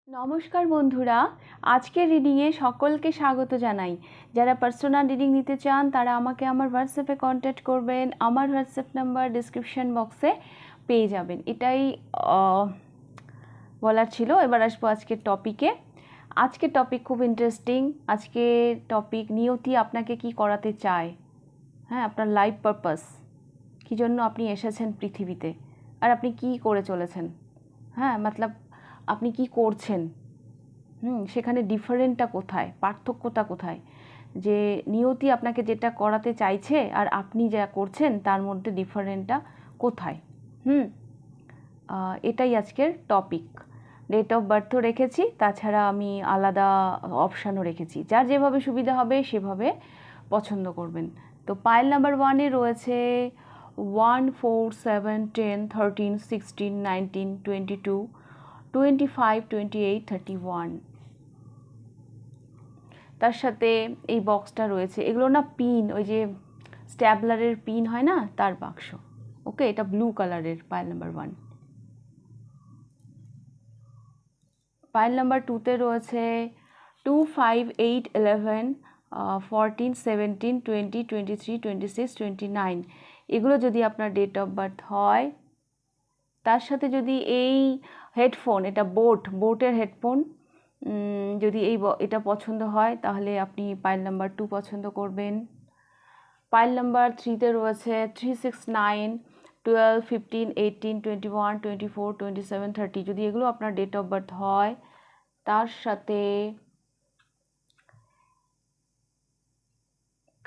নমস্কার বন্ধুরা, আজকের রিডিংয়ে সকলকে স্বাগত জানাই। যারা পার্সোনাল রিডিং নিতে চান তারা আমাকে আমার হোয়াটসঅ্যাপে কন্ট্যাক্ট করবেন। আমার হোয়াটসঅ্যাপ নাম্বার ডিসক্রিপশন বক্সে পেয়ে যাবেন। এটাই বলার ছিল। এবার আসবো আজকের টপিকে। আজকের টপিক খুব ইন্টারেস্টিং। আজকের টপিক নিয়তি আপনাকে কি করাতে চায়, হ্যাঁ, আপনার লাইফ পারপাস, কী জন্য আপনি এসেছেন পৃথিবীতে, আর আপনি কি করে চলেছেন, হ্যাঁ, মতলব আপনি কি করছেন, সেখানে ডিফারেন্টটা কোথায়, পার্থক্যটা কোথায়, যে নিয়তি আপনাকে যেটা করাতে চাইছে আর আপনি যা করছেন তার মধ্যে ডিফারেন্টটা কোথায়। এটাই আজকের টপিক। ডেট অফ বার্থও রেখেছি, তাছাড়া আমি আলাদা অপশানও রেখেছি। যার যেভাবে সুবিধা হবে সেভাবে পছন্দ করবেন। তো পাইল নাম্বার 1-এ রয়েছে 1, 4, 7, 10, 13, 16, 19, 22, 25, 28, 31। তার সাথে এই বক্সটা রয়েছে। এগুলো না পিন, ওই যে স্ট্যাবলারের পিন হয় না, তার বাক্স। ওকে, এটা ব্লু কালারের পাইল নাম্বার 1। পাইল নাম্বার 2-তে রয়েছে 2, 5, 8, 11, 14, 17, 20, 23, 26, 29। এগুলো যদি আপনার ডেট অফ বার্থ হয়, তার সাথে যদি এই হেডফোন, এটা বোটের হেডফোন, যদি এটা পছন্দ হয় তাহলে আপনি পাইল নাম্বার 2 পছন্দ করবেন। পাইল নাম্বার 3-তে রয়েছে 3, 6, 9, 12, 15, 18, 21, 24, 27, 30। যদি এগুলো আপনার ডেট অফ বার্থ হয়, তার সাথে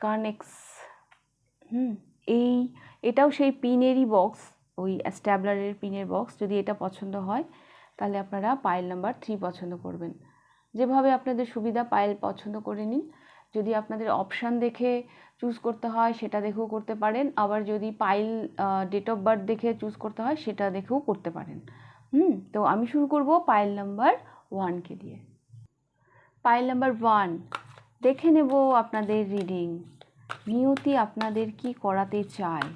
কানেক্স, এটাও সেই পিনেরই বক্স, ওই স্ট্যাবলারের পিনের বক্স। যদি এটা পছন্দ হয় তাহলে আপনারা পাইল নাম্বার 3 পছন্দ করবেন। যেভাবে আপনাদের সুবিধা পাইল পছন্দ করে নিন। যদি আপনাদের অপশান দেখে চুজ করতে হয় সেটা দেখেও করতে পারেন, আবার যদি পাইল ডেট অফ বার্থ দেখে চুজ করতে হয় সেটা দেখেও করতে পারেন। তো আমি শুরু করব পাইল নাম্বার 1-কে দিয়ে। পাইল নাম্বার 1, দেখে নেব আপনাদের রিডিং। নিয়তি আপনাদের কি করাতে চায়,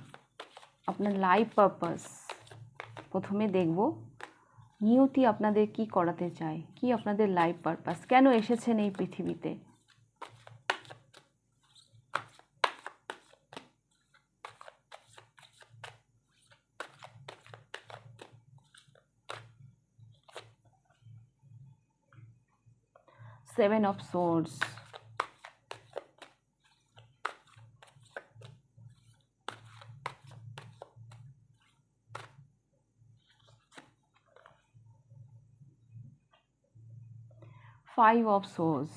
আপনার লাইফ পারপাস। প্রথমে দেখব নিয়তি আপনাদের কি করাতে চায়, কি আপনাদের লাইফ পারপাস, কেন এসেছেন এই পৃথিবীতে। Seven of Swords, 5 of Swords,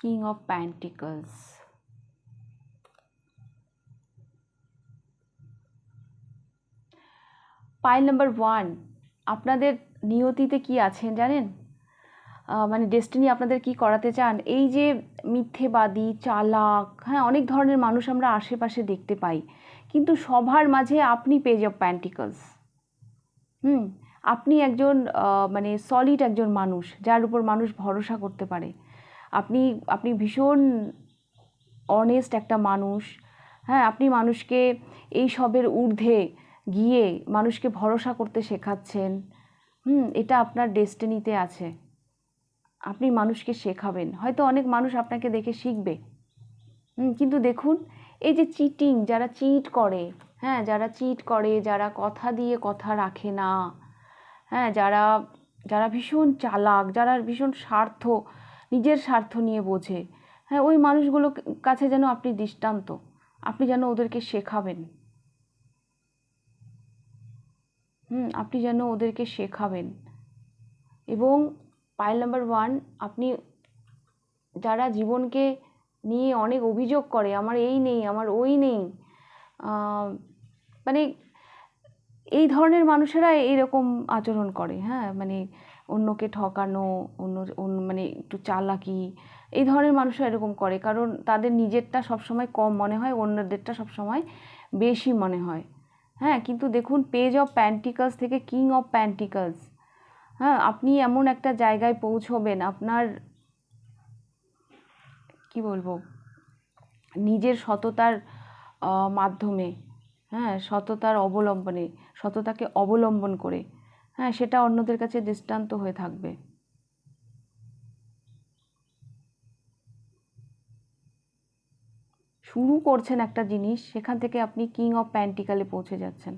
King of Pentacles, pile number 1, আপনাদের নিয়তিতে কি আছেন জানেন, মানে ডেস্টিনি আপনাদের কি করাতে চান। এই যে মিথ্যেবাদী, চালাক, হ্যাঁ, অনেক ধরনের মানুষ আমরা আশেপাশে দেখতে পাই, কিন্তু সবার মাঝে আপনি পেজ অফ প্যান্টিকলস। আপনি একজন মানে সলিড একজন মানুষ, যার উপর মানুষ ভরসা করতে পারে। আপনি ভীষণ অনেস্ট একটা মানুষ, হ্যাঁ, আপনি মানুষকে এই সবের ঊর্ধ্বে গিয়ে মানুষকে ভরসা করতে শেখাচ্ছেন। এটা আপনার ডেস্টিনিতে আছে। আপনি মানুষকে শেখাবেন, হয়তো অনেক মানুষ আপনাকে দেখে শিখবে। কিন্তু দেখুন, এই যে চিটিং, যারা চিট করে, হ্যাঁ, যারা চিট করে, যারা কথা দিয়ে কথা রাখে না, হ্যাঁ, যারা ভীষণ চালাক, যারা ভীষণ নিজের স্বার্থ নিয়ে বোঝে, হ্যাঁ, ওই মানুষগুলোর কাছে যেন আপনি দৃষ্টান্ত, আপনি যেন ওদেরকে শেখাবেন। আপনি যেন ওদেরকে শেখাবেন। এবং পাইল নাম্বার 1, আপনি যারা জীবনকে নিয়ে অনেক অভিযোগ করে, আমার এই নেই, আমার ওই নেই, মানে এই ধরনের মানুষেরা এইরকম আচরণ করে, হ্যাঁ, মানে অন্যকে ঠকানো, মানে একটু চালাকি, এই ধরনের মানুষরা এরকম করে, কারণ তাদের নিজেরটা সবসময় কম মনে হয়, অন্যদেরটা সবসময় বেশি মনে হয়। হ্যাঁ, কিন্তু দেখুন পেজ অফ প্যান্টিকলস থেকে কিং অফ প্যান্টিকলস, হ্যাঁ, আপনি এমন একটা জায়গায় পৌঁছবেন আপনার কি বলবো নিজের সততার মাধ্যমে, হ্যাঁ, সততাকে অবলম্বন করে, হ্যাঁ, সেটা অন্যদের কাছে দৃষ্টান্ত হয়ে থাকবে। শুরু করছেন একটা জিনিস, সেখান থেকে আপনি কিং অফ প্যান্টিকলে পৌঁছে যাচ্ছেন।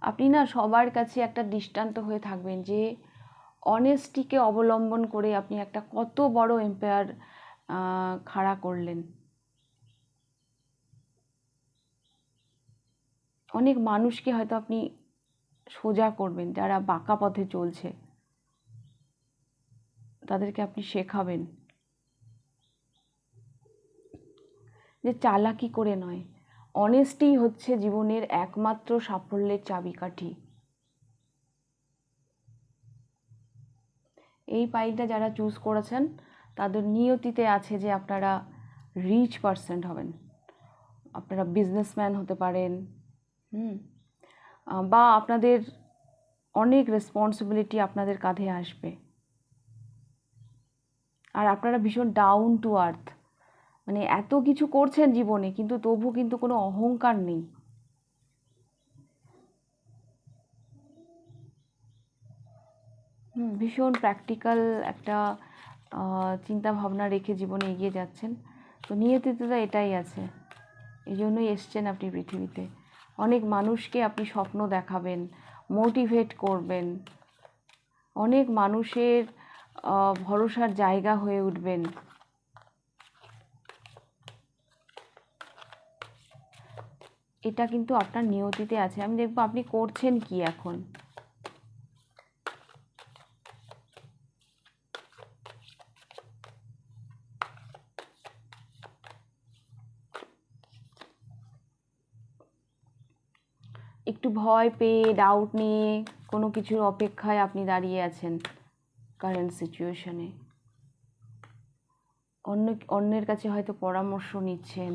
আপনি না সবার কাছে একটা দৃষ্টান্ত হয়ে থাকবেন যে অনেস্টিকে অবলম্বন করে আপনি একটা কত বড় এম্পায়ার খাড়া করলেন। অনেক মানুষকে হয়তো আপনি সোজা করবেন, যারা বাঁকা পথে চলছে তাদেরকে আপনি শেখাবেন যে চালাকি করে নয়, অনেস্টিই হচ্ছে জীবনের একমাত্র সাফল্যের চাবিকাঠি। এই পাইলটা যারা চুজ করেছেন তাদের নিয়তিতে আছে যে আপনারা রিচ পারসন হবেন, আপনারা বিজনেসম্যান হতে পারেন, বা আপনাদের অনেক রেসপন্সিবিলিটি আপনাদের কাঁধে আসবে, আর আপনারা ভীষণ ডাউন টু আর্থ, মানে এত কিছু করছেন জীবনে কিন্তু তবু কিন্তু কোনো অহংকার নেই। ভীষণ প্র্যাকটিক্যাল একটা চিন্তা ভাবনা রেখে জীবনে এগিয়ে যাচ্ছেন। তো নিয়তিতে তো এটাই আছে, এই জন্যই এসছেন আপনি পৃথিবীতে। অনেক মানুষকে আপনি স্বপ্ন দেখাবেন, মোটিভেট করবেন, অনেক মানুষের ভরসার জায়গা হয়ে উঠবেন। এটা কিন্তু আপনার নিয়তিতে আছে। আমি দেখবো আপনি করছেন কি এখন। একটু ভয় পেয়ে ডাউট নিয়ে কোনো কিছুর অপেক্ষায় আপনি দাঁড়িয়ে আছেন কারেন্ট সিচুয়েশনে, অন্যের কাছে হয়তো পরামর্শ নিচ্ছেন।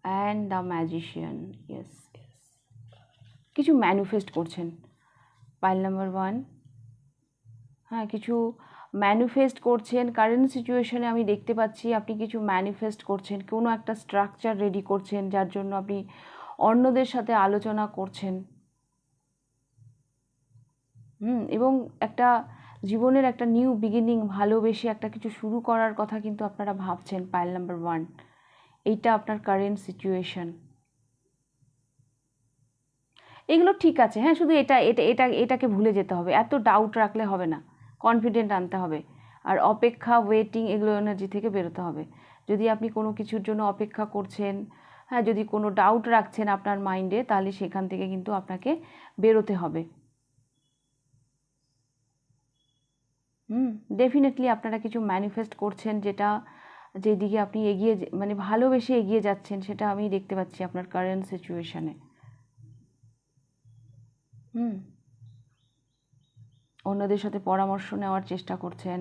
And the magician, yes yes, কিছু ম্যানিফেস্ট করছেন। পাইল নাম্বার 1, হ্যাঁ, কিছু ম্যানিফেস্ট করছেন কারেন্ট সিচুয়েশনে। আমি দেখতে পাচ্ছি আপনি কিছু ম্যানিফেস্ট করছেন, কোনো একটা স্ট্রাকচার রেডি করছেন যার জন্য আপনি অন্যদের সাথে আলোচনা করছেন, এবং একটা জীবনের একটা নিউ বিগিনিং, ভালোবেসে একটা কিছু শুরু করার কথা কিন্তু আপনারা ভাবছেন। পাইল নাম্বার 1, এইটা আপনার কারেন্ট সিচুয়েশন। এগুলো ঠিক আছে, হ্যাঁ, শুধু এটাকে ভুলে যেতে হবে, এত ডাউট রাখলে হবে না, কনফিডেন্ট আনতে হবে, আর অপেক্ষা, ওয়েটিং, এগুলো এনার্জি থেকে বেরোতে হবে। যদি আপনি কোনো কিছুর জন্য অপেক্ষা করছেন, হ্যাঁ, যদি কোনো ডাউট রাখছেন আপনার মাইন্ডে, তাহলে সেখান থেকে কিন্তু আপনাকে বেরোতে হবে। ডেফিনেটলি আপনারা কিছু ম্যানিফেস্ট করছেন, যেদিকে আপনি মানে ভালোবেসে এগিয়ে যাচ্ছেন, সেটা আমি দেখতে পাচ্ছি আপনার কারেন্ট সিচুয়েশনে। অন্যদের সাথে পরামর্শ নেওয়ার চেষ্টা করছেন।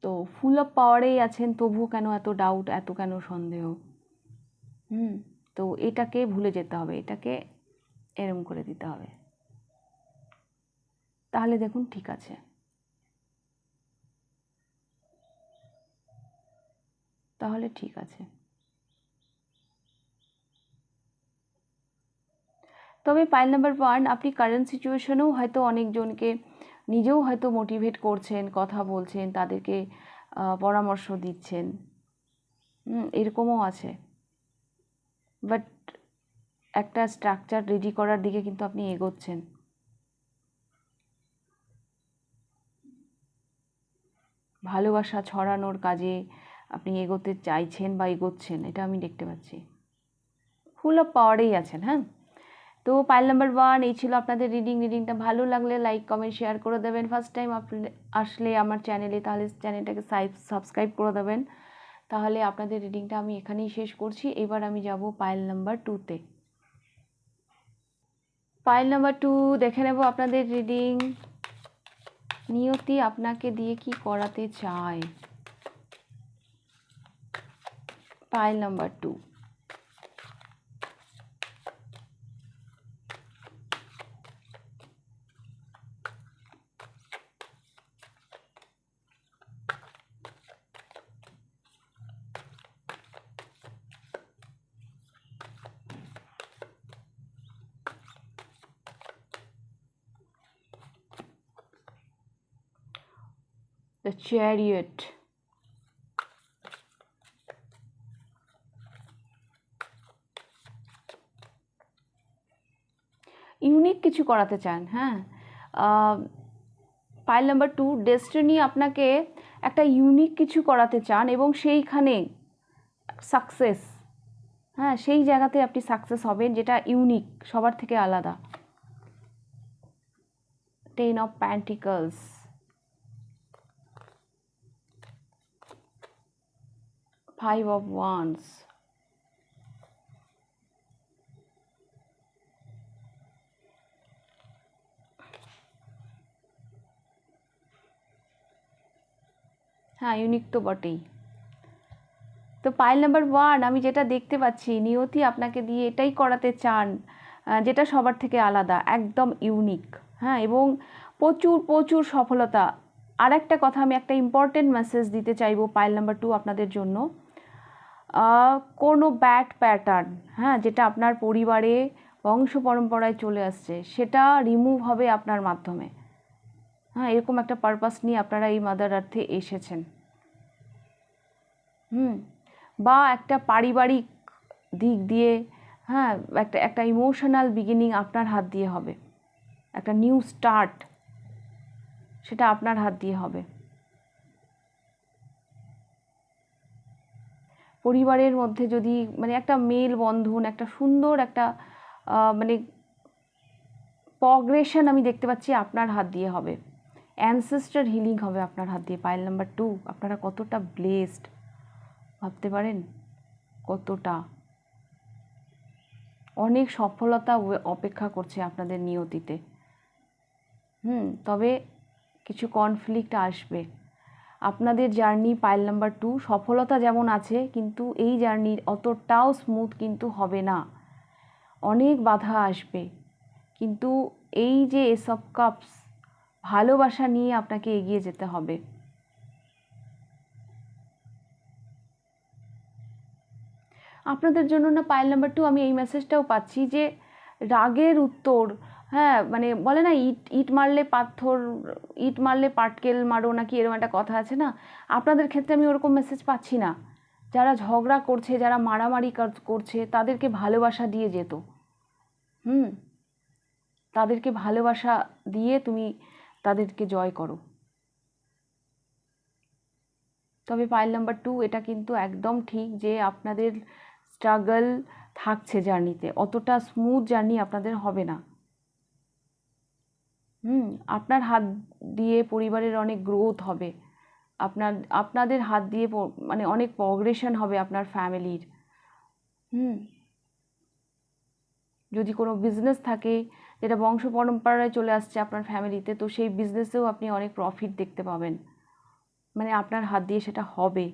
তো ফুল অফ পাওয়ারেই আছেন, তবুও কেন এত ডাউট, এত কেন সন্দেহ? তো এটাকে ভুলে যেতে হবে, এটাকে এরম করে দিতে হবে, তাহলে দেখুন ঠিক আছে। তাহলে ঠিক আছে। তবে পাইল নাম্বার 1, আপনি কারেন্ট সিচুয়েশনেও হয়তো অনেকজনকে নিজেও হয়তো মোটিভেট করছেন, কথা বলছেন, তাদেরকে পরামর্শ দিচ্ছেন, এরকমও আছে। বাট একটা স্ট্রাকচার রেডি করার দিকে কিন্তু আপনি এগোচ্ছেন। ভালোবাসা ছড়ানোর কাজে আপনি এগোতে চাইছেন বা এগোচ্ছেন, এটা আমি দেখতে পাচ্ছি। ফুল অফ পাওয়ারেই আছেন। হ্যাঁ, তো পাইল নাম্বার 1 এই ছিল আপনাদের রিডিংটা ভালো লাগলে লাইক, কমেন্ট, শেয়ার করে দেবেন। ফার্স্ট টাইম আপনি আসলে আমার চ্যানেলে, তাহলে চ্যানেলটাকে সাবস্ক্রাইব করে দেবেন, তাহলে আপনাদের রিডিংটা আমি এখানেই শেষ করছি। এবার আমি যাব পাইল নাম্বার 2-তে। পাইল নাম্বার 2 দেখে নেব আপনাদের রিডিং। নিয়তি আপনাকে দিয়ে কি করাতে চায়? Pile number 2। The Chariot. Unique কিছু করাতে চান, হ্যাঁ। পাইল নাম্বার 2, ডেস্টিনি আপনাকে একটা ইউনিক কিছু করাতে চান এবং সেইখানে সাকসেস, হ্যাঁ, সেই জায়গাতে আপনি সাকসেস হবেন যেটা ইউনিক, সবার থেকে আলাদা। 10 of Pentacles, Five of Wands, হ্যাঁ ইউনিক তো বটেই। তো পাইল নাম্বার 1 আমি যেটা দেখতে পাচ্ছি, নিয়তি আপনাকে দিয়ে এটাই করাতে চান যেটা সবার থেকে আলাদা, একদম ইউনিক, হ্যাঁ, এবং প্রচুর প্রচুর সফলতা। আর একটা কথা, আমি একটা ইম্পর্টেন্ট মেসেজ দিতে চাইবো পাইল নাম্বার 2 আপনাদের জন্য। কোনো ব্যাড প্যাটার্ন, হ্যাঁ, যেটা আপনার পরিবারে বংশ পরম্পরায় চলে আসছে, সেটা রিমুভ হবে আপনার মাধ্যমে। হ্যাঁ, এরকম একটা পারপাস নিয়ে আপনারা এই মাদার আর্থে এসেছেন। বা একটা পারিবারিক দিক দিয়ে, হ্যাঁ, একটা ইমোশনাল বিগিনিং আপনার হাত দিয়ে হবে, একটা নিউ স্টার্ট, সেটা আপনার হাত দিয়ে হবে। পরিবারের মধ্যে যদি মানে একটা মেল বন্ধন, একটা সুন্দর একটা মানে প্রগ্রেশন আমি দেখতে পাচ্ছি আপনার হাত দিয়ে হবে। অ্যানসেস্টার হিলিং হবে আপনার হাত দিয়ে। পাইল নাম্বার 2 আপনারা কতটা ব্লেসড ভাবতে পারেন, কতটা অনেক সফলতা অপেক্ষা করছে আপনাদের নিয়তিতে। তবে কিছু কনফ্লিক্ট আসবে আপনাদের জার্নি। পাইল নাম্বার 2 সফলতা যেমন আছে, কিন্তু এই জার্নির অতটাও স্মুথ কিন্তু হবে না, অনেক বাধা আসবে। কিন্তু এই যে এস অফ কাপস, ভালোবাসা নিয়ে আপনাকে এগিয়ে যেতে হবে। আপনাদের জন্য না পাইল নাম্বার 2 আমি এই মেসেজটাও পাচ্ছি যে রাগের উত্তর, হ্যাঁ, মানে বলে না ইট মারলে পাথর, ইট মারলে পাটকেল মারো, নাকি এরকম একটা কথা আছে না, আপনাদের ক্ষেত্রে আমি ওরকম মেসেজ পাচ্ছি না। যারা ঝগড়া করছে, যারা মারামারি করছে, তাদেরকে ভালোবাসা দিয়ে যেত। তাদেরকে ভালোবাসা দিয়ে তুমি তাদেরকে জয় করো। তবে পাইল নাম্বার 2 এটা কিন্তু একদম ঠিক যে আপনাদের স্ট্রাগল থাকছে জার্নিতে, অতটা স্মুথ জার্নি আপনাদের হবে না। আপনার হাত দিয়ে পরিবারের অনেক গ্রোথ হবে, আপনাদের হাত দিয়ে মানে অনেক প্রগ্রেশন হবে আপনার ফ্যামিলির। যদি কোনো বিজনেস থাকে যেটা বংশ পরম্পরায় চলে আসছে আপনার ফ্যামিলিতে, তো সেই বিজনেসেও আপনি অনেক প্রফিট দেখতে পাবেন, মানে আপনার হাত দিয়ে সেটা হবে।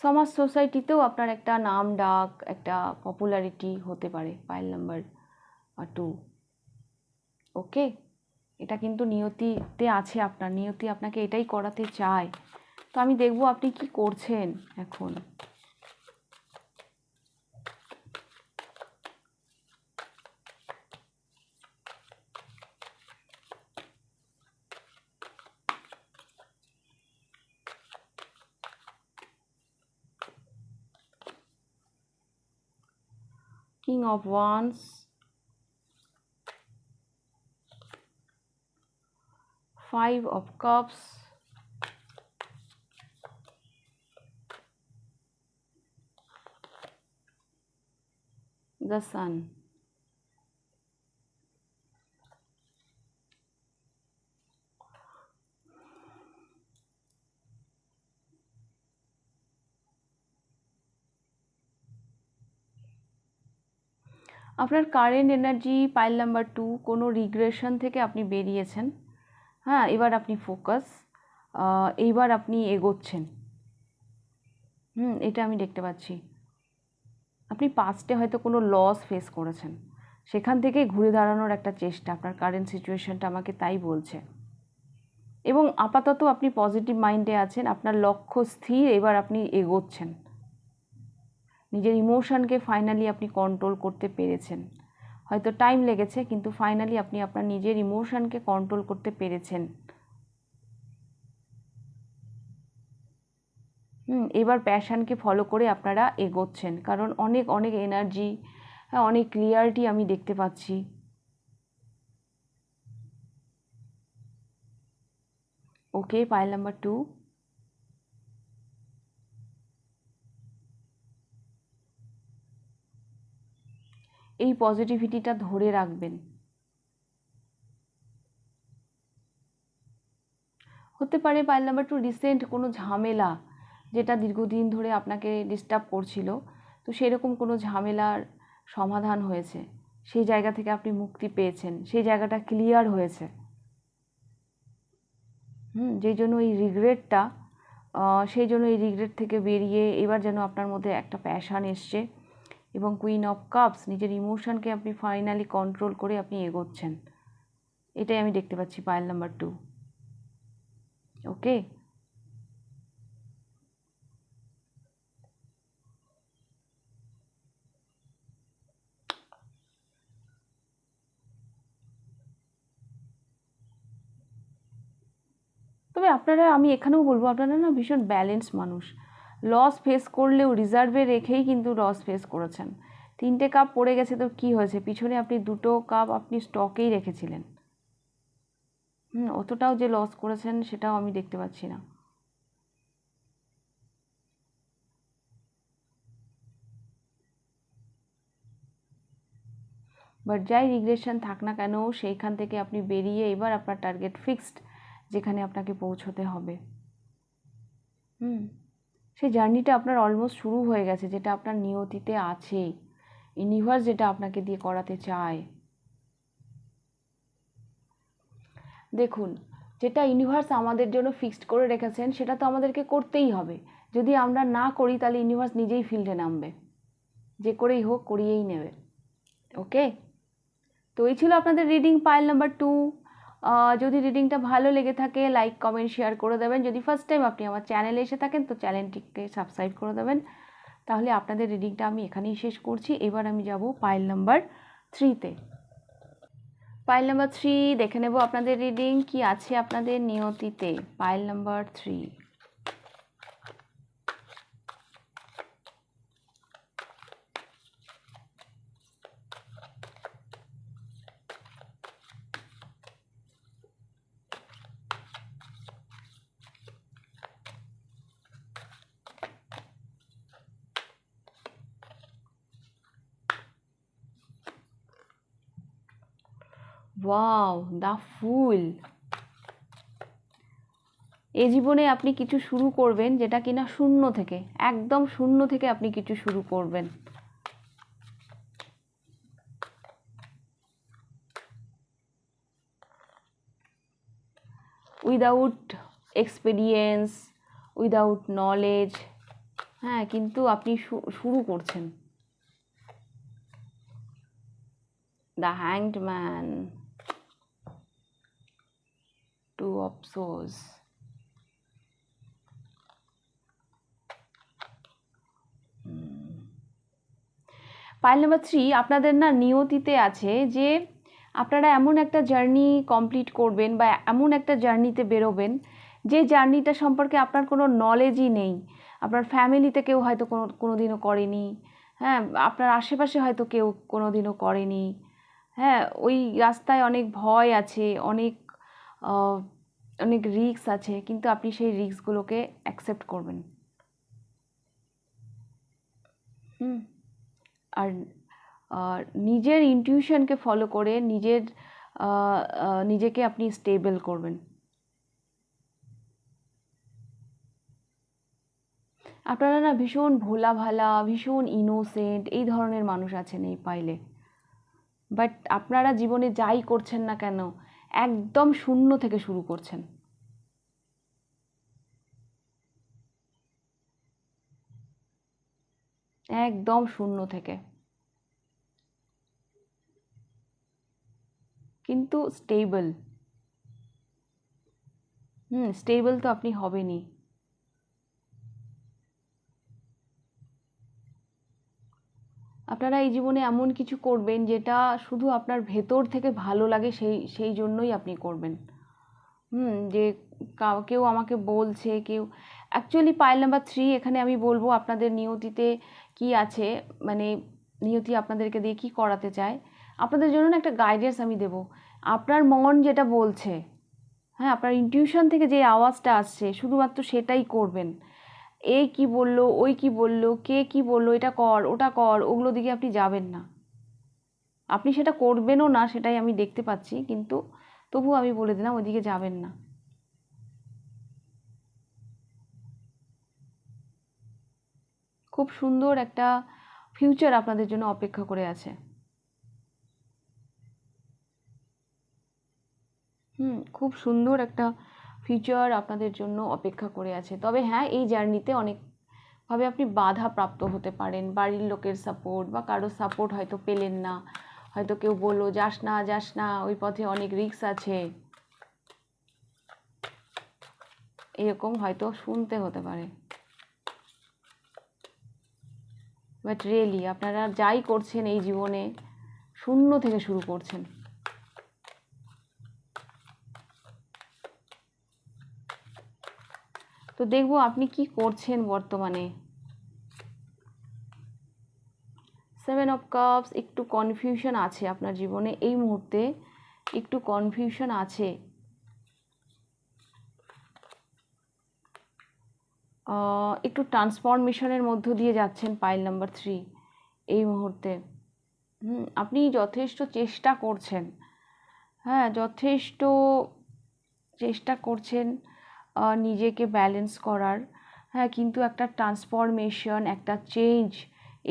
সমাজ সোসাইটিতেও আপনার একটা নাম ডাক, একটা পপুলারিটি হতে পারে পাইল নাম্বার 2। ওকে, এটা কিন্তু নিয়তিতে আছে, আপনার নিয়তি আপনাকে এটাই করাতে চায়। তো আমি দেখব আপনি কি করছেন এখন। King of Wands, Five of Cups, the Sun. আপনার কারেন্ট এনার্জি পাইল নাম্বার 2, কোনো রিগ্রেশন থেকে আপনি বেরিয়েছেন। হ্যাঁ, এবার আপনি ফোকাস, এইবার আপনি এগোচ্ছেন। এটা আমি দেখতে পাচ্ছি। আপনি পাস্টে হয়তো কোনো লস ফেস করেছেন, সেখান থেকে ঘুরে দাঁড়ানোর একটা চেষ্টা আপনার কারেন্ট সিচুয়েশনটা আমাকে তাই বলছে। এবং আপাতত আপনি পজিটিভ মাইন্ডে আছেন, আপনার লক্ষ্য স্থির, এবার আপনি এগোচ্ছেন। নিজের ইমোশনকে ফাইনালি আপনি কন্ট্রোল করতে পেরেছেন। হয়তো টাইম লেগেছে, কিন্তু ফাইনালি আপনি আপনার নিজের ইমোশনকে কন্ট্রোল করতে পেরেছেন। এবার প্যাশনকে ফলো করে আপনারা এগোচ্ছেন, কারণ অনেক অনেক এনার্জি, অনেক ক্লিয়ারিটি আমি দেখতে পাচ্ছি। ওকে, পাইল নাম্বার 2। এই পজিটিভিটিটা ধরে রাখবেন। হতে পারে পাইল নাম্বার 2 রিসেন্ট কোনো ঝামেলা, যেটা দীর্ঘদিন ধরে আপনাকে ডিস্টার্ব করছিল, তো সেরকম কোনো ঝামেলার সমাধান হয়েছে, সেই জায়গা থেকে আপনি মুক্তি পেয়েছেন, সেই জায়গাটা ক্লিয়ার হয়েছে। যেই জন্য এই রিগ্রেটটা, সেই জন্য এই রিগ্রেট থেকে বেরিয়ে এবার যেন আপনার মধ্যে একটা প্যাশান এসছে, এবং কুইন অফ কাপস, নিজের ইমোশনকে আপনি ফাইনালি কন্ট্রোল করে আপনি এগোচ্ছেন। এটাই আমি দেখতে পাচ্ছি পাইল নাম্বার 2। ওকে, তবে আপনারা, আমি এখানেও বলবো, আপনারা না ভীষণ ব্যালেন্স মানুষ। লস ফেস করলেও রিজার্ভে রেখেই কিন্তু লস ফেস করেছেন। 3টে কাপ পড়ে গেছে তো কি হয়েছে, পিছনে আপনি 2টো কাপ আপনি স্টকেই রেখেছিলেন। অতটাও যে লস করেছেন সেটাও আমি দেখতে পাচ্ছি না। বাট যাই রিগ্রেশন থাক না কেন, সেইখান থেকে আপনি বেরিয়ে এবার আপনার টার্গেট ফিক্সড, যেখানে আপনাকে পৌঁছতে হবে। সেই জার্নিটা আপনার অলমোস্ট শুরু হয়ে গেছে, যেটা আপনার নিয়তিতে আছে, ইউনিভার্স যেটা আপনাকে দিয়ে করাতে চায়। দেখুন, যেটা ইউনিভার্স আমাদের জন্য ফিক্সড করে রেখেছেন সেটা তো আমাদেরকে করতেই হবে। যদি আমরা না করি তাহলে ইউনিভার্স নিজেই ফিল্ডে নামবে, যে করেই হোক করিয়েই নেবে। ওকে, তো এই ছিল আপনাদের রিডিং পাইল নাম্বার 2। যদি রিডিংটা ভালো লেগে থাকে লাইক কমেন্ট শেয়ার করে দেবেন। যদি ফার্স্ট টাইম আপনি আমার চ্যানেলে এসে থাকেন তো চ্যানেলটিকে সাবস্ক্রাইব করে দেবেন। তাহলে আপনাদের রিডিংটা আমি এখানেই শেষ করছি। এবার আমি যাব পাইল নাম্বার 3তে। পাইল নাম্বার 3 দেখে নেব আপনাদের রিডিং কি আছে আপনাদের নিয়তিতে। Pile number 3। Wow, the fool. এই জীবনে আপনি কিছু শুরু করবেন যেটা কিনা শূন্য থেকে, একদম শূন্য থেকে আপনি কিছু শুরু করবেন। উইদাউট এক্সপিরিয়েন্স, উইদাউট নলেজ, হ্যাঁ, কিন্তু আপনি শুরু করছেন। The hanged man, 2 of swords. Pile number 3 আপনাদের না নিয়তিতে আছে যে আপনারা এমন একটা জার্নি কমপ্লিট করবেন বা এমন একটা জার্নিতে বেরোবেন যে জার্নিটা সম্পর্কে আপনার কোনো নলেজই নেই। আপনার ফ্যামিলিতে কেউ হয়তো কোনোদিনও করেনি, হ্যাঁ, আপনার আশেপাশে হয়তো কেউ কোনোদিনও করেনি। হ্যাঁ, ওই রাস্তায় অনেক ভয় আছে, অনেক অনেক রিস্ক আছে, কিন্তু আপনি সেই রিস্কগুলোকে অ্যাকসেপ্ট করবেন। আর নিজের ইনটিউশনকে ফলো করে নিজেকে আপনি স্টেবল করবেন। আপনারা না ভীষণ ভোলা ভালা, ভীষণ ইনোসেন্ট, এই ধরনের মানুষ আছেন এই পাইলে। বাট আপনারা জীবনে যাই করছেন না কেন একদম শূন্য থেকে শুরু করছেন। একদম শূন্য থেকে, কিন্তু স্টেবল। স্টেবল তো আপনি হবেনই। আপনারা এই জীবনে এমন কিছু করবেন যেটা শুধু আপনার ভেতর থেকে ভালো লাগে, সেই জন্যই আপনি করবেন। যে কেউ আমাকে বলছে, কেউ অ্যাকচুয়ালি পাইল নাম্বার 3 এখানে আমি বলবো আপনাদের নিয়তিতে কি আছে, মানে নিয়তি আপনাদেরকে দিয়ে কি করাতে চায়। আপনাদের জন্য না একটা গাইডেন্স আমি দেব। আপনার মন যেটা বলছে, হ্যাঁ, আপনার ইনটিউশন থেকে যে আওয়াজটা আসছে শুধুমাত্র সেটাই করবেন। এই কি বললো, ওই কি বললো, কে কি বললো, এটা কর ওটা কর, ওগুলো দিকে আপনি যাবেন না। আপনি সেটা করবেনও না, সেটাই আমি দেখতে পাচ্ছি, কিন্তু তবু আমি বলে দিলাম ওইদিকে যাবেন না। খুব সুন্দর একটা ফিউচার আপনাদের জন্য অপেক্ষা করে আছে। খুব সুন্দর একটা ফিউচার আপনাদের জন্য অপেক্ষা করে আছে। তবে হ্যাঁ, এই জার্নিতে অনেকভাবে আপনি বাধা প্রাপ্ত হতে পারেন, বাড়ির লোকের সাপোর্ট বা কারোর সাপোর্ট হয়তো পেলেন না, হয়তো কেউ বললো যাস না ওই পথে অনেক রিস্ক আছে, এরকম হয়তো শুনতে হতে পারে। বাট রিয়েলি আপনারা যাই করছেন এই জীবনে শূন্য থেকে শুরু করছেন। তো দেখবো আপনি কি করছেন বর্তমানে। 7 অফ কাপস, একটু কনফিউশন আছে আপনার জীবনে এই মুহূর্তে, একটু কনফিউশন আছে। একটু ট্রান্সফরমেশনের মধ্য দিয়ে যাচ্ছেন পাইল নাম্বার 3 এই মুহূর্তে। আপনি যথেষ্ট চেষ্টা করছেন, হ্যাঁ, যথেষ্ট চেষ্টা করছেন নিজেকে ব্যালেন্স করার, হ্যাঁ, কিন্তু একটা ট্রান্সফরমেশন, একটা চেঞ্জ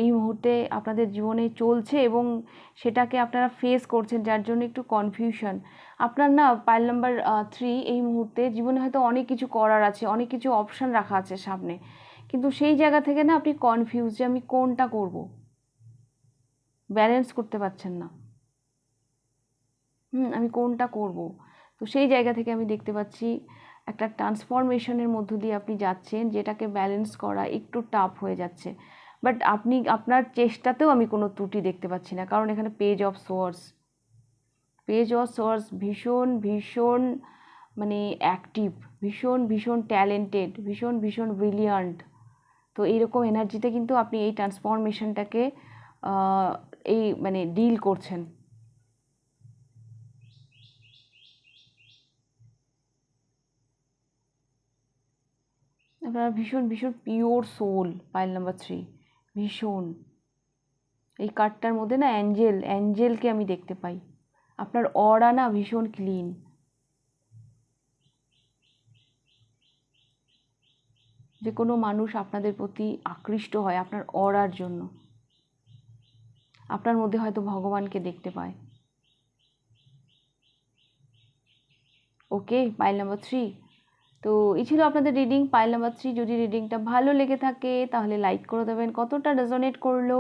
এই মুহূর্তে আপনাদের জীবনে চলছে এবং সেটাকে আপনারা ফেস করছেন, যার জন্য একটু কনফিউশন। আপনার না পাইল নাম্বার 3 এই মুহূর্তে জীবনে হয়তো অনেক কিছু করার আছে, অনেক কিছু অপশান রাখা আছে সামনে, কিন্তু সেই জায়গা থেকে না আপনি কনফিউজ যে আমি কোনটা করব, ব্যালেন্স করতে পারছেন না। আমি কোনটা করব। তো সেই জায়গা থেকে আমি দেখতে পাচ্ছি একটা ট্রান্সফরমেশনের মধ্য দিয়ে আপনি যাচ্ছেন, যেটাকে ব্যালেন্স করা একটু টাফ হয়ে যাচ্ছে। বাট আপনি আপনার চেষ্টাতেও আমি কোনো ত্রুটি দেখতে পাচ্ছি না, কারণ এখানে পেজ অফ সোর্স ভীষণ ভীষণ মানে অ্যাক্টিভ, ভীষণ ট্যালেন্টেড, ভীষণ ব্রিলিয়ান্ট। তো এইরকম এনার্জিতে কিন্তু আপনি এই ট্রান্সফরমেশনটাকে এই মানে ডিল করছেন। আপনারা ভীষণ পিওর সোল, পাইল নাম্বার 3 ভীষণ। এই কার্ডটার মধ্যে না অ্যাঞ্জেলকে আমি দেখতে পাই। আপনার অরা না ভীষণ ক্লিন। যে কোনো মানুষ আপনাদের প্রতি আকৃষ্ট হয় আপনার অরার জন্য। আপনার মধ্যে হয়তো ভগবানকে দেখতে পায়। ওকে, পাইল নাম্বার 3। তো এই ছিল আপনাদের রিডিং পাইল নাম্বার 3। যদি রিডিংটা ভালো লেগে থাকে তাহলে লাইক করে দেবেন, কতটা রেজোনেট করলো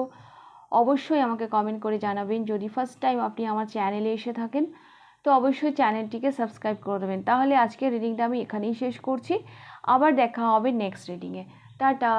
অবশ্যই আমাকে কমেন্ট করে জানাবেন। যদি ফার্স্ট টাইম আপনি আমার চ্যানেলে এসে থাকেন তো অবশ্যই চ্যানেলটিকে সাবস্ক্রাইব করে দেবেন। তাহলে আজকের রিডিংটা আমি এখানেই শেষ করছি, আবার দেখা হবে নেক্সট রিডিংয়ে। টাটা।